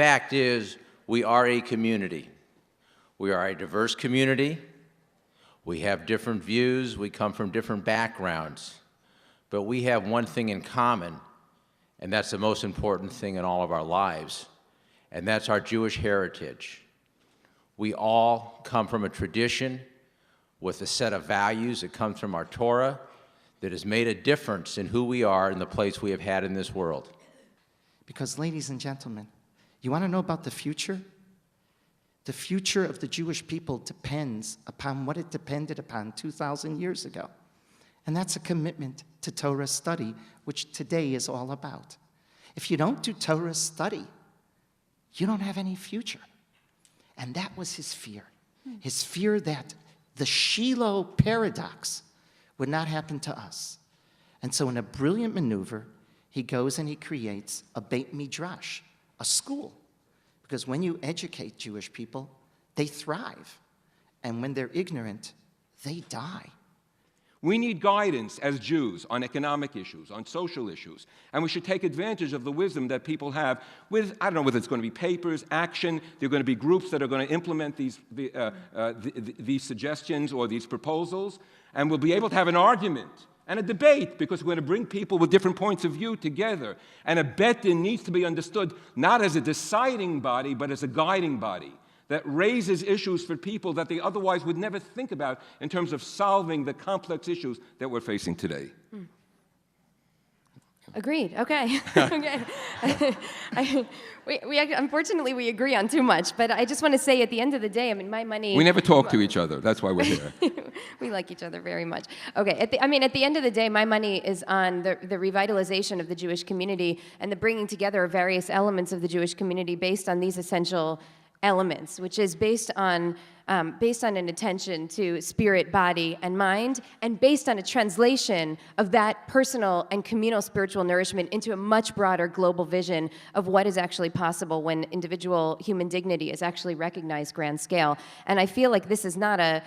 fact is, we are a community. We are a diverse community. We have different views. We come from different backgrounds. But we have one thing in common, and that's the most important thing in all of our lives, and that's our Jewish heritage. We all come from a tradition with a set of values that comes from our Torah that has made a difference in who we are and the place we have had in this world. Because, ladies and gentlemen, you want to know about the future? The future of the Jewish people depends upon what it depended upon 2,000 years ago. And that's a commitment to Torah study, which today is all about. If you don't do Torah study, you don't have any future. And that was his fear. His fear that the Shiloh paradox would not happen to us. And so in a brilliant maneuver, he goes and he creates a Beit Midrash, a school. Because when you educate Jewish people, they thrive. And when they're ignorant, they die. We need guidance as Jews on economic issues, on social issues, and we should take advantage of the wisdom that people have with, I don't know whether it's going to be papers, action, there are going to be groups that are going to implement these suggestions or these proposals, and we'll be able to have an argument and a debate because we're going to bring people with different points of view together. And a Beit Din needs to be understood not as a deciding body, but as a guiding body that raises issues for people that they otherwise would never think about in terms of solving the complex issues that we're facing today. Agreed. Okay. Okay. Unfortunately, we agree on too much, but I just want to say at the end of the day, I mean, my money... We never talk to each other. That's why we're here. We like each other very much. Okay. At the end of the day, my money is on the revitalization of the Jewish community and the bringing together of various elements of the Jewish community based on these essential elements, which is based on an attention to spirit, body, and mind, and based on a translation of that personal and communal spiritual nourishment into a much broader global vision of what is actually possible when individual human dignity is actually recognized grand scale. And I feel like this is not a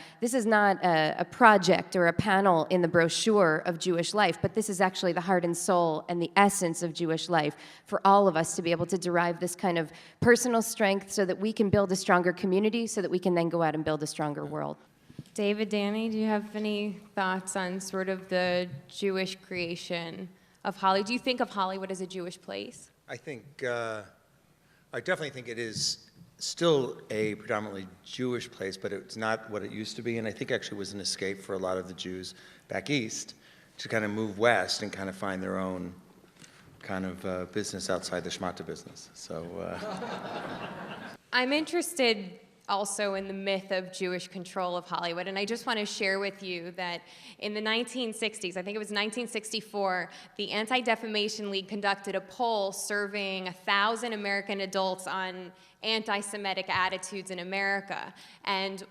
project or a panel in the brochure of Jewish life, but this is actually the heart and soul and the essence of Jewish life for all of us to be able to derive this kind of personal strength so that we can build a stronger community, so that we can then go out and build a stronger world. David, Danny, do you have any thoughts on sort of the Jewish creation of Hollywood? Do you think of Hollywood as a Jewish place? I definitely think it is still a predominantly Jewish place, but it's not what it used to be, and I think actually it was an escape for a lot of the Jews back east to kind of move west and kind of find their own kind of business outside the schmata business. So I'm interested also in the myth of Jewish control of Hollywood, and I just want to share with you that in the 1960s, I think it was 1964, the Anti-Defamation League conducted a poll surveying 1,000 American adults on anti-Semitic attitudes in America. And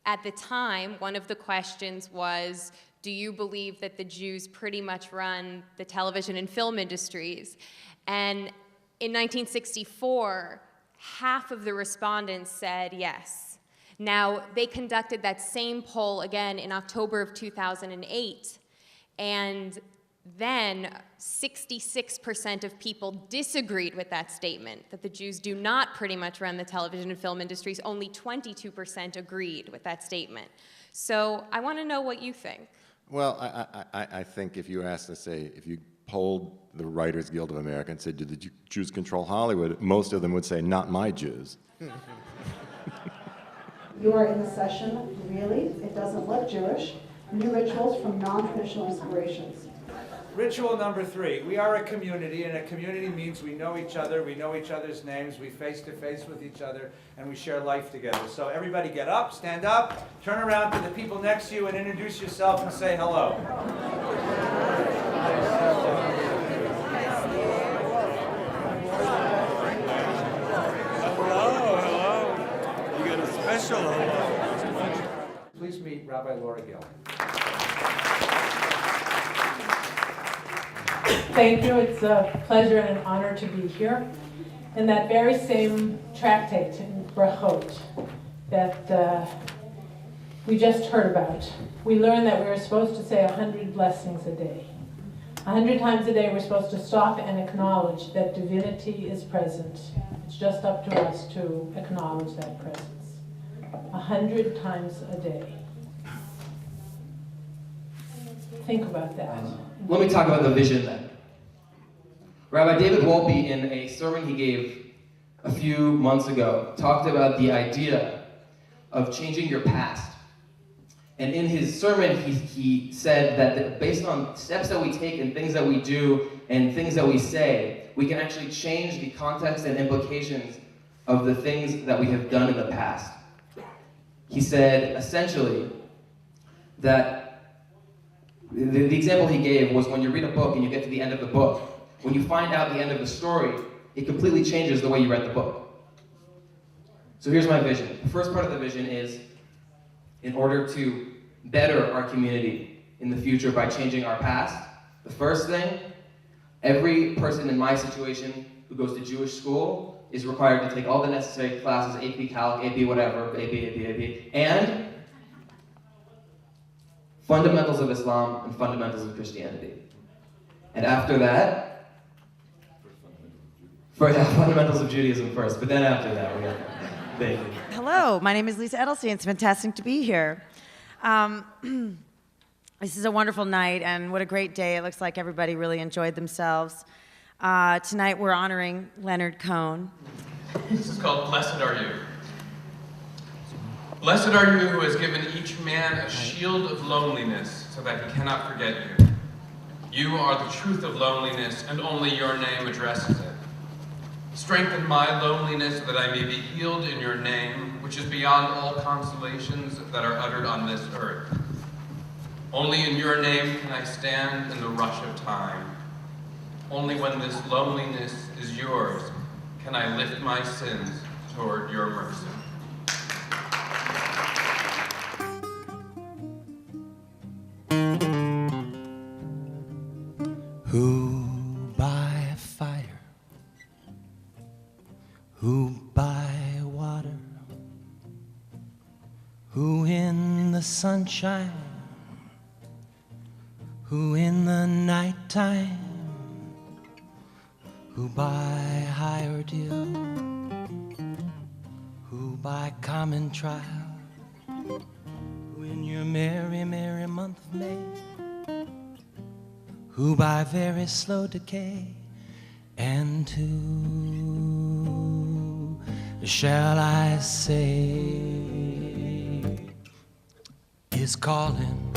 at the time, one of the questions was, do you believe that the Jews pretty much run the television and film industries? And in 1964, half of the respondents said yes. Now, they conducted that same poll again in October of 2008, and then 66% of people disagreed with that statement, that the Jews do not pretty much run the television and film industries. Only 22% agreed with that statement. So I want to know what you think. Well, I think if you asked to say, if you polled the Writers Guild of America and said, do the Jews control Hollywood, most of them would say, not my Jews. You are in the session, really, it doesn't look Jewish, new rituals from non-traditional inspirations. Ritual number 3, we are a community, and a community means we know each other, we know each other's names, we face to face with each other, and we share life together. So everybody get up, stand up, turn around to the people next to you and introduce yourself and say hello. Hello. You got a special hello. Please meet Rabbi Laura Gill. Thank you. It's a pleasure and an honor to be here. In that very same tractate in Brachot that we just heard about, we learned that we were supposed to say 100 blessings a day. 100 times a day we're supposed to stop and acknowledge that divinity is present. It's just up to us to acknowledge that presence. 100 times a day. Think about that. Let me talk about the vision then. Rabbi David Wolpe, in a sermon he gave a few months ago, talked about the idea of changing your past. And in his sermon, he said that based on steps that we take and things that we do and things that we say, we can actually change the context and implications of the things that we have done in the past. He said, essentially, that the example he gave was when you read a book and you get to the end of the book, when you find out the end of the story, it completely changes the way you read the book. So here's my vision. The first part of the vision is, in order to better our community in the future by changing our past, the first thing, every person in my situation who goes to Jewish school is required to take all the necessary classes, AP Calc, AP whatever, AP, and fundamentals of Islam and fundamentals of Christianity. And after that, fundamentals of Judaism first, but then after that, we have, thank you. Hello, my name is Lisa Edelstein. It's fantastic to be here. This is a wonderful night, and what a great day. It looks like everybody really enjoyed themselves. Tonight we're honoring Leonard Cohen. This is called Blessed Are You. Blessed are you who has given each man a shield of loneliness so that he cannot forget you. You are the truth of loneliness, and only your name addresses it. Strengthen my loneliness that I may be healed in your name, which is beyond all consolations that are uttered on this earth. Only in your name can I stand in the rush of time. Only when this loneliness is yours can I lift my sins toward your mercy. Who by fire, who by water, who in the sunshine, who in the nighttime, who by high ordeal, who by common trial, who in your merry, merry month of May, who by very slow decay, and who shall I say is calling